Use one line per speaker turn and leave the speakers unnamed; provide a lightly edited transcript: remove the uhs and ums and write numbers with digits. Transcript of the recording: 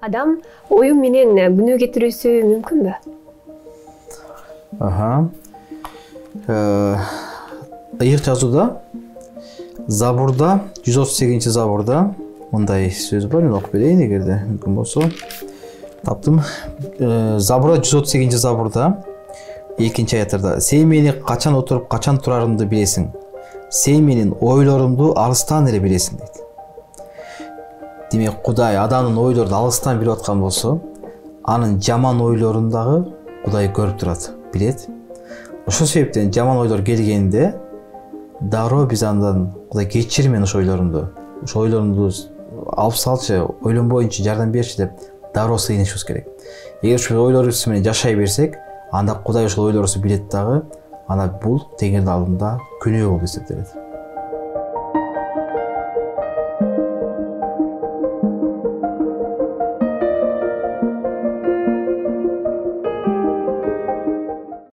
Адам ою менен күнөө кетирүүсү мүмкүнбү?
Ыйык жазууда Забурда 138 Забурда мындай сөз бар, мен окуп берейин эгерде мүмкүн болсо. Таптым. Забурда 138 Забурда 2-аятта сен мени качан отуруп качан турарымды билесиң. Сен менин ойлорумду алыстан эле билесиң дейт. Демек Кудай адамдын ойлорун алыстан билип аткан болсо, анын жаман ойлорун дагы Кудай көрүп турат, билет. Ошол себептен жаман ойлор келгенде дароо биз андан Кудай кечир мен ошол ойлорумду алып салчы, ойлонбоюнчу жардам берчи деп дароо сыйынышыбыз керек. Эгер ошол ойлорубуз менен жашай берсек, анда Кудай ошол ойлорубузду билет дагы, ана бул Теңирдин алдында күнөө болуп эсептелет.